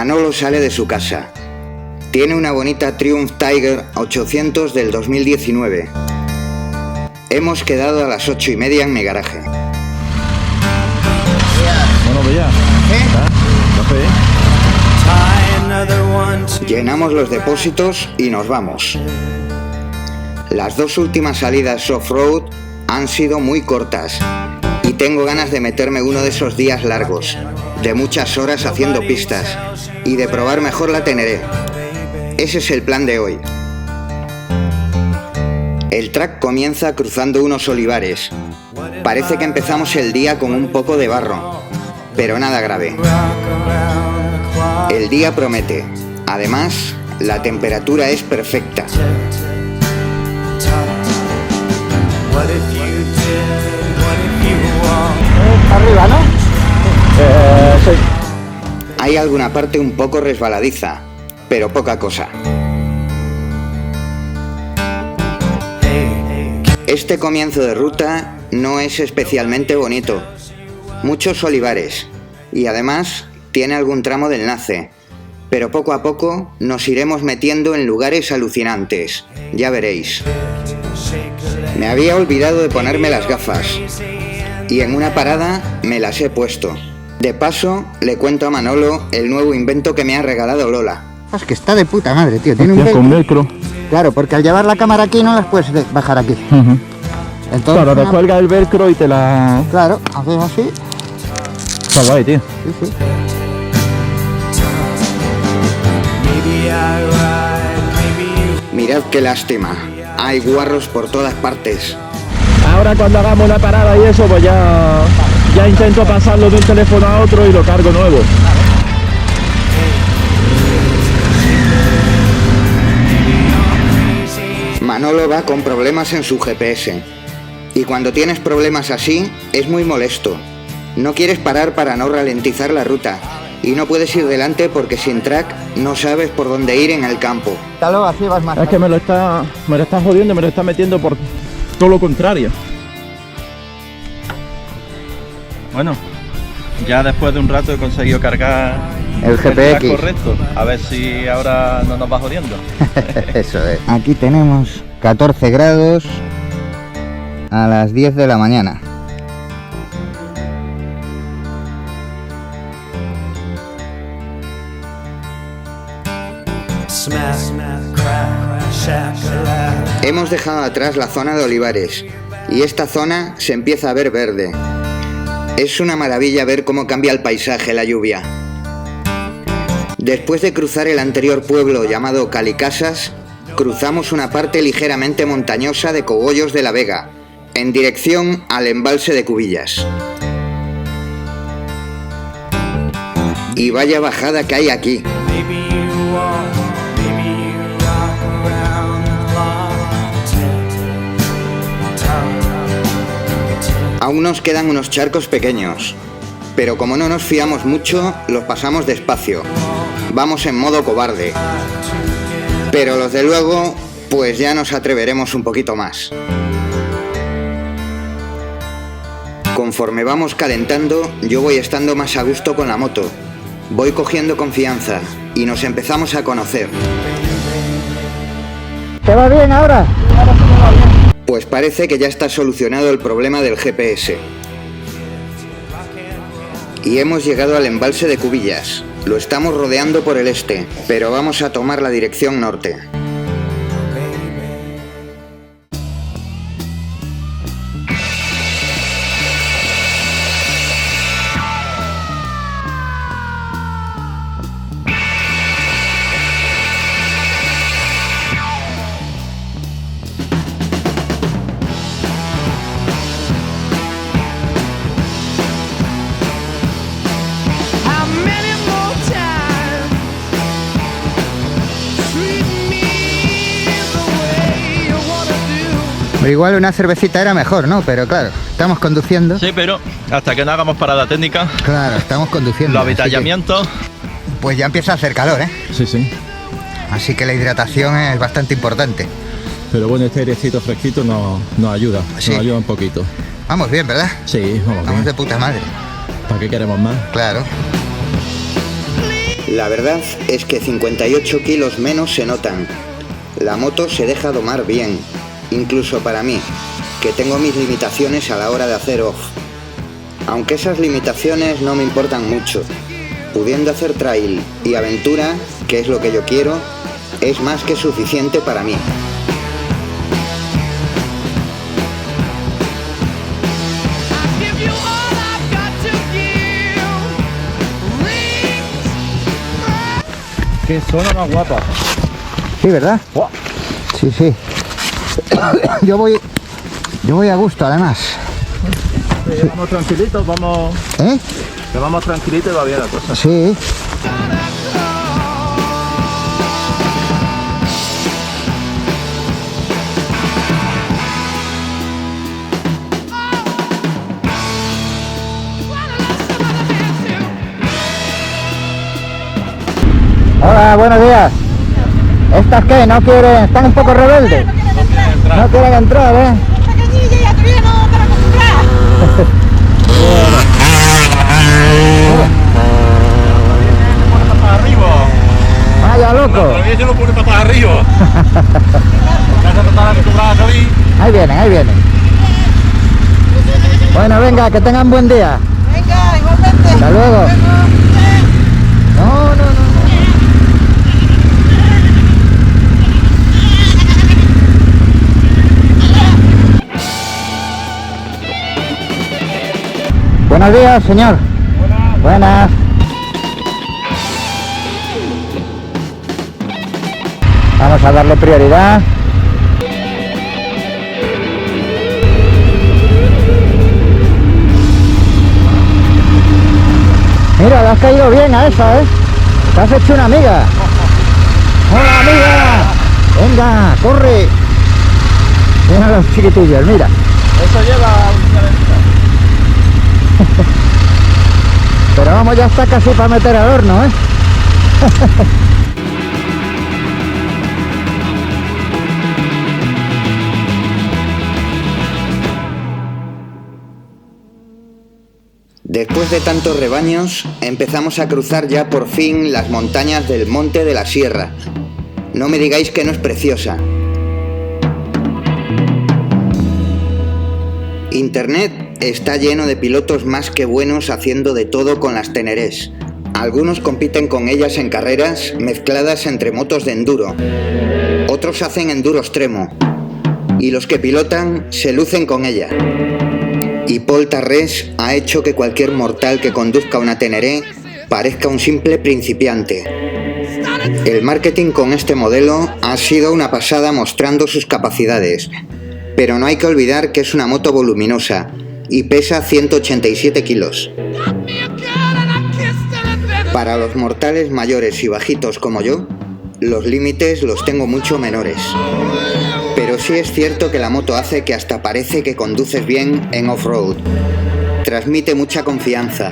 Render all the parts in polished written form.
Manolo sale de su casa. Tiene una bonita Triumph Tiger 800 del 2019. Hemos quedado a las 8:30 en mi garaje. Bueno, pues ya. Café. Llenamos los depósitos y nos vamos. Las dos últimas salidas off-road han sido muy cortas y tengo ganas de meterme uno de esos días largos, de muchas horas haciendo pistas y de probar mejor la Teneré. Ese es el plan de hoy. El track comienza cruzando unos olivares. Parece que empezamos el día con un poco de barro, pero nada grave. El día promete. Además, la temperatura es perfecta. Arriba, ¿no? Sí. Hay alguna parte un poco resbaladiza, pero poca cosa. Este comienzo de ruta no es especialmente bonito. Muchos olivares y además tiene algún tramo de enlace, pero poco a poco nos iremos metiendo en lugares alucinantes, ya veréis. Me había olvidado de ponerme las gafas y en una parada me las he puesto. De paso, le cuento a Manolo el nuevo invento que me ha regalado Lola. Es que está de puta madre, tío. Tiene un con velcro. Claro, porque al llevar la cámara aquí no las puedes bajar aquí. Entonces, claro, te cuelga el velcro y te la... Claro, haces así. Está guay, tío. Sí. Mirad qué lástima. Hay guarros por todas partes. Ahora cuando hagamos la parada y eso, pues ya intento pasarlo de un teléfono a otro y lo cargo nuevo. Manolo va con problemas en su GPS. Y cuando tienes problemas así, es muy molesto. No quieres parar para no ralentizar la ruta. Y no puedes ir delante porque sin track no sabes por dónde ir en el campo. Así vas más. Es que me lo está jodiendo, me lo está metiendo por todo lo contrario. Bueno, ya después de un rato he conseguido cargar el GPS correcto. A ver si ahora no nos va jodiendo. Eso es. Aquí tenemos 14 grados a las 10 de la mañana. Hemos dejado atrás la zona de olivares y esta zona se empieza a ver verde. Es una maravilla ver cómo cambia el paisaje la lluvia. Después de cruzar el anterior pueblo llamado Calicasas, cruzamos una parte ligeramente montañosa de Cogollos de la Vega, en dirección al embalse de Cubillas. Y vaya bajada que hay aquí. Aún nos quedan unos charcos pequeños, pero como no nos fiamos mucho, los pasamos despacio. Vamos en modo cobarde. Pero los de luego, pues ya nos atreveremos un poquito más. Conforme vamos calentando, yo voy estando más a gusto con la moto. Voy cogiendo confianza y nos empezamos a conocer. ¿Te va bien ahora? Pues parece que ya está solucionado el problema del GPS. Y hemos llegado al embalse de Cubillas. Lo estamos rodeando por el este, pero vamos a tomar la dirección norte. Pero igual una cervecita era mejor, ¿no? Pero claro, estamos conduciendo. Sí, pero hasta que no hagamos parada técnica. Claro, estamos conduciendo. Los avituallamientos. Pues ya empieza a hacer calor, ¿eh? Sí. Así que la hidratación es bastante importante. Pero bueno, este airecito fresquito nos ayuda. Sí. Nos ayuda un poquito. Vamos bien, ¿verdad? Sí, vamos bien. Vamos de puta madre. ¿Para qué queremos más? Claro. La verdad es que 58 kilos menos se notan. La moto se deja domar bien, incluso para mí, que tengo mis limitaciones a la hora de hacer off. Aunque esas limitaciones no me importan mucho. Pudiendo hacer trail y aventura, que es lo que yo quiero, es más que suficiente para mí. Qué zona más guapa. Sí, ¿verdad? Buah. Sí, sí. Yo voy a gusto, además. Sí, vamos tranquilitos, vamos... ¿Eh? Que vamos tranquilitos y va bien la cosa. Sí. Hola, buenos días. ¿Estas qué? ¿No quieren? ¿Están un poco rebeldes? No quieren entrar, ¿eh? Pequeñilla, ya todavía no para acostumbrar. Vaya loco. Todavía se lo pone patas arriba. Ahí vienen. Bueno, venga, que tengan buen día. Venga, igualmente. Hasta luego. No. Buenos días, señor. Buenas. Vamos a darle prioridad. Mira, le has caído bien a esa, ¿eh? Te has hecho una amiga. ¡Hola, amiga! Venga, corre. Mira los chiquitillos, mira. Eso lleva un calentito. Pero vamos, ya está casi para meter al horno, ¿eh? Después de tantos rebaños, empezamos a cruzar ya por fin las montañas del Monte de la Sierra. No me digáis que no es preciosa. Internet está lleno de pilotos más que buenos haciendo de todo con las Tenerés. Algunos compiten con ellas en carreras mezcladas entre motos de enduro. Otros hacen enduro extremo. Y los que pilotan se lucen con ella. Y Paul Tarrés ha hecho que cualquier mortal que conduzca una Teneré parezca un simple principiante. El marketing con este modelo ha sido una pasada mostrando sus capacidades. Pero no hay que olvidar que es una moto voluminosa y pesa 187 kilos. Para los mortales mayores y bajitos como yo, los límites los tengo mucho menores. Pero sí es cierto que la moto hace que hasta parece que conduces bien en off-road. Transmite mucha confianza.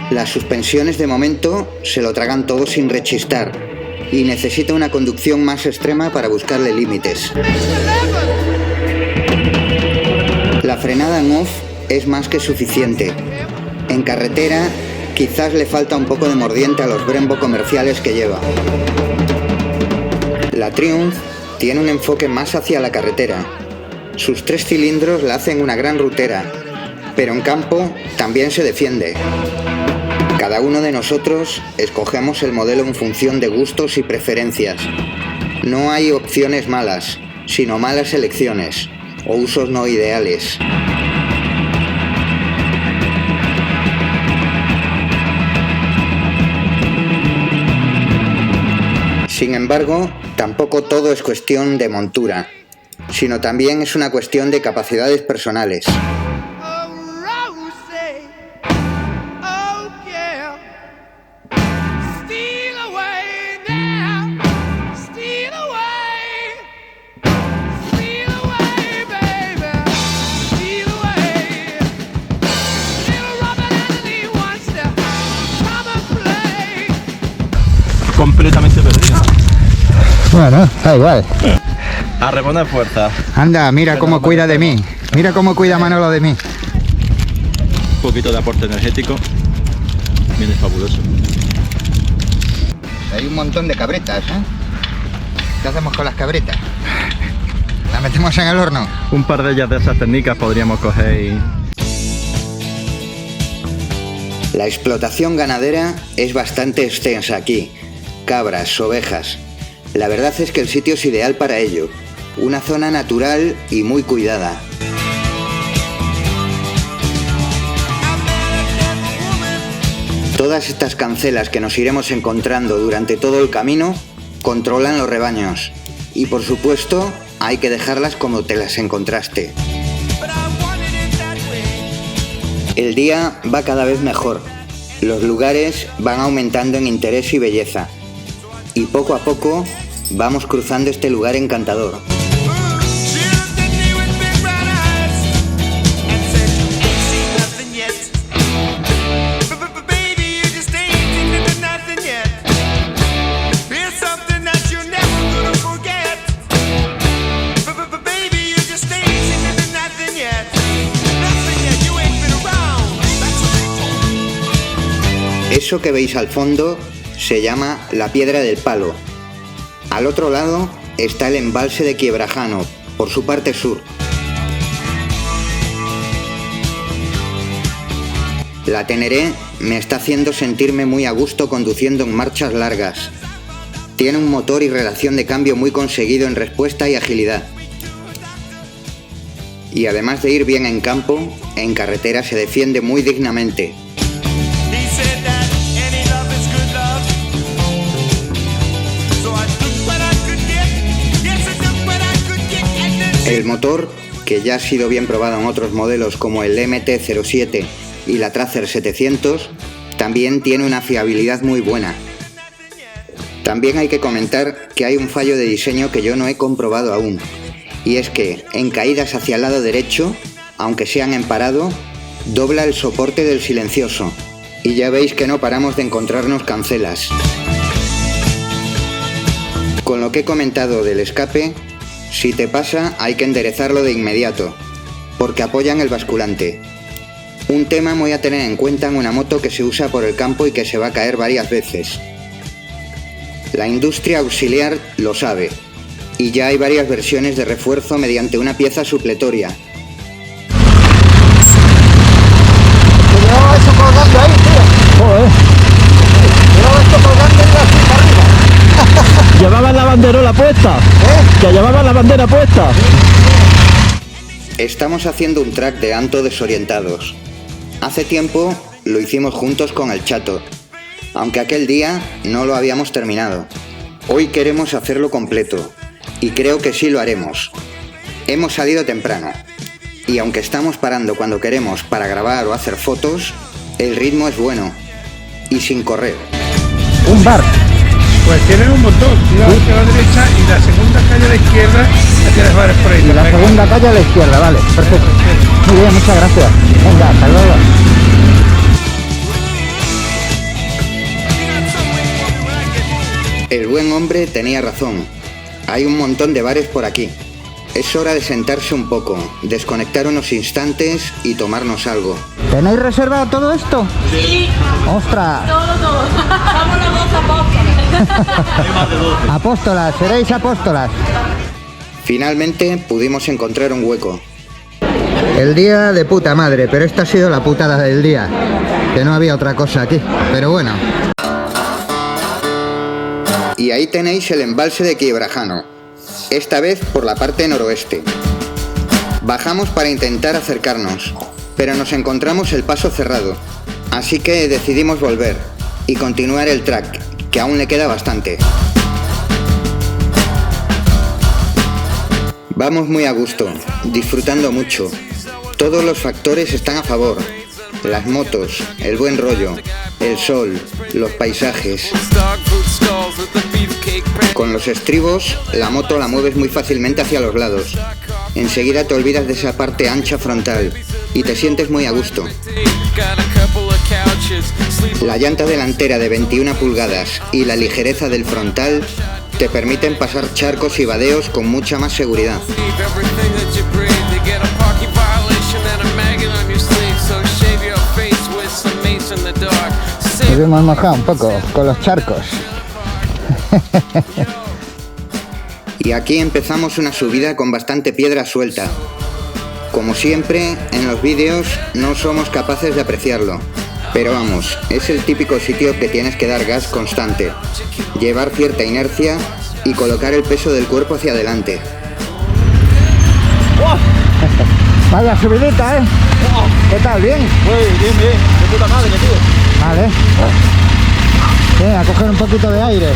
Las suspensiones de momento se lo tragan todo sin rechistar y necesita una conducción más extrema para buscarle límites. La frenada en off es más que suficiente. En carretera quizás le falta un poco de mordiente a los Brembo comerciales que lleva. La Triumph tiene un enfoque más hacia la carretera. Sus 3 cilindros la hacen una gran rutera, pero en campo también se defiende. Cada uno de nosotros escogemos el modelo en función de gustos y preferencias. No hay opciones malas, sino malas elecciones o usos no ideales. Sin embargo, tampoco todo es cuestión de montura, sino también es una cuestión de capacidades personales. Completamente perdida. Bueno, da igual. A reponer fuerza. Anda, mira cómo cuida de mí. Mira cómo cuida Manolo de mí. Un poquito de aporte energético. Viene fabuloso. Hay un montón de cabritas, ¿eh? ¿Qué hacemos con las cabritas? ¿Las metemos en el horno? Un par de ellas de esas técnicas podríamos coger y... La explotación ganadera es bastante extensa aquí. Cabras, ovejas. La verdad es que el sitio es ideal para ello. Una zona natural y muy cuidada. Todas estas cancelas que nos iremos encontrando durante todo el camino controlan los rebaños. Y por supuesto, hay que dejarlas como te las encontraste. El día va cada vez mejor. Los lugares van aumentando en interés y belleza. Y poco a poco vamos cruzando este lugar encantador. Eso que veis al fondo se llama la Piedra del Palo. Al otro lado está el embalse de Quiebrajano, por su parte sur. La Teneré me está haciendo sentirme muy a gusto conduciendo en marchas largas. Tiene un motor y relación de cambio muy conseguido en respuesta y agilidad. Y además de ir bien en campo, en carretera se defiende muy dignamente. El motor, que ya ha sido bien probado en otros modelos como el MT-07 y la Tracer 700, también tiene una fiabilidad muy buena. También hay que comentar que hay un fallo de diseño que yo no he comprobado aún, y es que en caídas hacia el lado derecho, aunque sean en parado, dobla el soporte del silencioso, y ya veis que no paramos de encontrarnos cancelas. Con lo que he comentado del escape, si te pasa hay que enderezarlo de inmediato, porque apoyan el basculante. Un tema muy a tener en cuenta en una moto que se usa por el campo y que se va a caer varias veces. La industria auxiliar lo sabe, y ya hay varias versiones de refuerzo mediante una pieza supletoria. Llevaba eso colgando ahí, tío. Joder. Llevaba esto colgando y así para arriba. ¿Llevaban la banderola puesta? ¿Que llevaban la bandera puesta? Estamos haciendo un track de Anto desorientados. Hace tiempo lo hicimos juntos con el Chato, aunque aquel día no lo habíamos terminado. Hoy queremos hacerlo completo, y creo que sí lo haremos. Hemos salido temprano, y aunque estamos parando cuando queremos para grabar o hacer fotos, el ritmo es bueno, y sin correr. Un bar. Pues tienes un montón, tira hacia la derecha y la segunda calle a la izquierda ya tienes bares por ahí. Y la segunda calle a la izquierda, vale, perfecto. Muy bien, muchas gracias. Venga, hasta luego. El buen hombre tenía razón. Hay un montón de bares por aquí. Es hora de sentarse un poco, desconectar unos instantes y tomarnos algo. ¿Tenéis reservado todo esto? Sí, ¡Ostras! todo. Vamos las dos apóstoles. Apóstolas, seréis apóstolas. Finalmente pudimos encontrar un hueco. El día de puta madre, pero esta ha sido la putada del día. Que no había otra cosa aquí, pero bueno. Y ahí tenéis el embalse de Quiebrajano, esta vez por la parte noroeste. Bajamos para intentar acercarnos, pero nos encontramos el paso cerrado, así que decidimos volver y continuar el track, que aún le queda bastante. Vamos muy a gusto, disfrutando mucho. Todos los factores están a favor. Las motos, el buen rollo, el sol, los paisajes. Con los estribos, la moto la mueves muy fácilmente hacia los lados. Enseguida te olvidas de esa parte ancha frontal y te sientes muy a gusto. La llanta delantera de 21 pulgadas y la ligereza del frontal te permiten pasar charcos y vadeos con mucha más seguridad. Nos hemos mojado un poco con los charcos. Y aquí empezamos una subida con bastante piedra suelta. Como siempre, en los vídeos no somos capaces de apreciarlo. Pero vamos, es el típico sitio que tienes que dar gas constante, llevar cierta inercia y colocar el peso del cuerpo hacia adelante. Vaya subidita, ¿eh? ¿Qué tal? ¿Bien? Bien, de puta madre, tío. Vale. Bien, a coger un poquito de aire.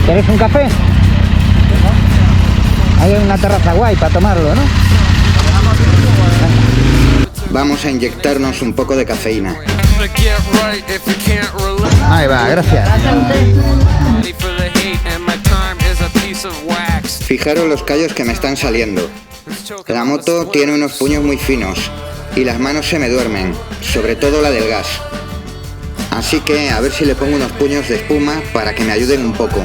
¿Quieres un café? Hay una terraza guay para tomarlo, ¿no? Vamos a inyectarnos un poco de cafeína. Ahí va, gracias. Fijaros los callos que me están saliendo. La moto tiene unos puños muy finos y las manos se me duermen, sobre todo la del gas. Así que a ver si le pongo unos puños de espuma para que me ayuden un poco.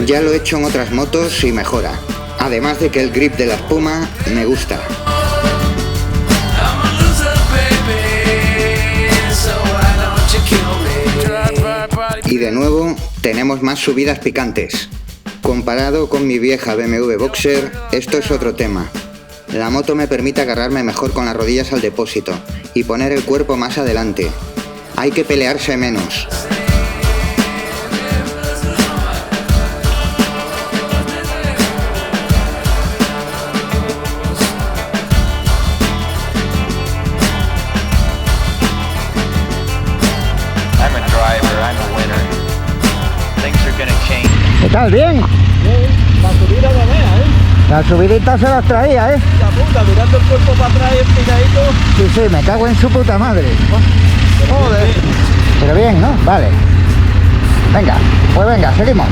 Ya lo he hecho en otras motos y mejora. Además de que el grip de la espuma me gusta. Y de nuevo tenemos más subidas picantes. Comparado con mi vieja BMW Boxer, esto es otro tema. La moto me permite agarrarme mejor con las rodillas al depósito y poner el cuerpo más adelante. Hay que pelearse menos. ¿Qué tal? ¿Bien? La subida no vea, ¿eh? La subidita se las traía, ¿eh? La puta, mirando el cuerpo para atrás y empinadito. Sí, sí, me cago en su puta madre. Joder. Pero bien, ¿no? Vale. Venga, pues venga, seguimos.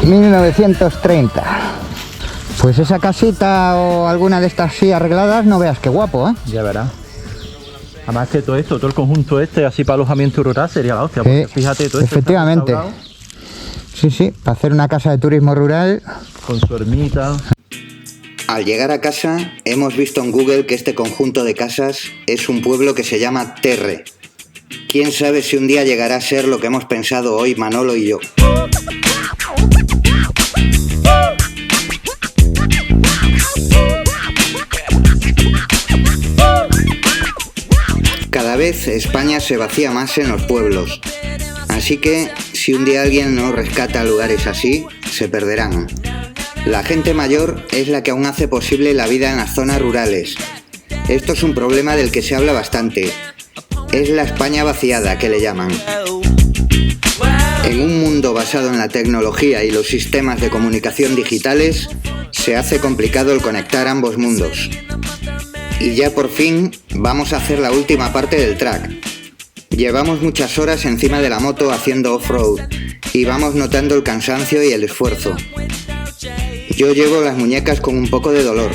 ...1930... Pues esa casita o alguna de estas así arregladas, no veas qué guapo, ¿eh? Ya verás. Además que todo esto, todo el conjunto este, así para alojamiento rural, sería la hostia. Porque fíjate, todo esto efectivamente. está Sí, sí, para hacer una casa de turismo rural. con su ermita. Al llegar a casa, hemos visto en Google que este conjunto de casas es un pueblo que se llama Terre. ¿Quién sabe si un día llegará a ser lo que hemos pensado hoy Manolo y yo? Cada vez España se vacía más en los pueblos, así que si un día alguien no rescata lugares así, se perderán. La gente mayor es la que aún hace posible la vida en las zonas rurales. Esto es un problema del que se habla bastante. Es la España vaciada, que le llaman. En un mundo basado en la tecnología y los sistemas de comunicación digitales, se hace complicado el conectar ambos mundos. Y ya por fin vamos a hacer la última parte del track. Llevamos muchas horas encima de la moto haciendo off-road y vamos notando el cansancio y el esfuerzo. Yo llevo las muñecas con un poco de dolor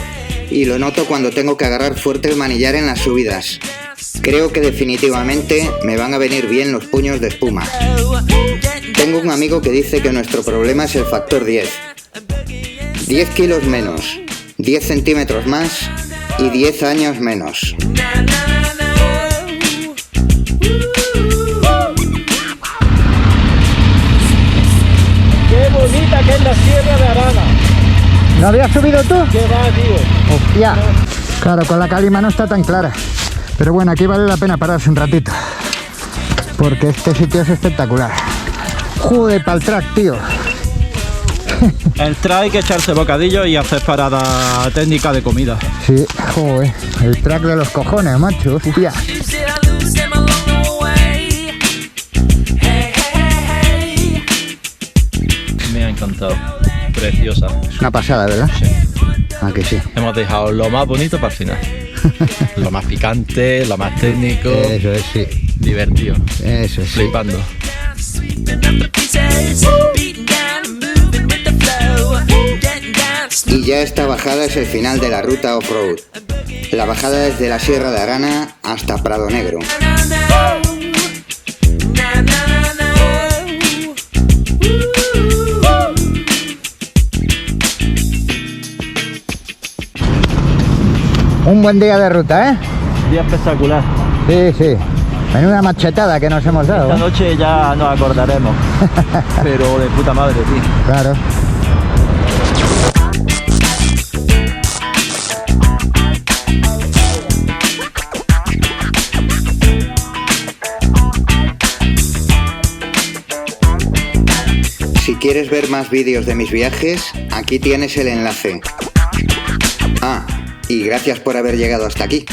y lo noto cuando tengo que agarrar fuerte el manillar en las subidas. Creo que definitivamente me van a venir bien los puños de espuma. Tengo un amigo que dice que nuestro problema es el factor 10. 10 kilos menos, 10 centímetros más y 10 años menos. ¡Qué bonita que es la Sierra de Arana! ¿No habías subido tú? ¡Qué va, tío! Hostia. Claro, con la calima no está tan clara. Pero bueno, aquí vale la pena pararse un ratito. Porque este sitio es espectacular. Joder, para el track, tío. El track hay que echarse bocadillo y hacer parada técnica de comida. Sí, joder. El track de los cojones, macho. Hostia. Me ha encantado. Preciosa. Es una pasada, ¿verdad? Sí. Ah, que sí. Hemos dejado lo más bonito para el final. Lo más picante, lo más técnico. Eso es, sí. divertido, Eso sí. flipando. Y ya esta bajada es el final de la ruta off-road. La bajada desde la Sierra de Arana hasta Prado Negro. Un buen día de ruta, ¿eh? Día espectacular. Sí, sí. Menuda machetada que nos hemos dado. Esta ¿eh? noche ya nos acordaremos. Pero de puta madre, tío. Claro. Si quieres ver más vídeos de mis viajes, aquí tienes el enlace. Ah, y gracias por haber llegado hasta aquí.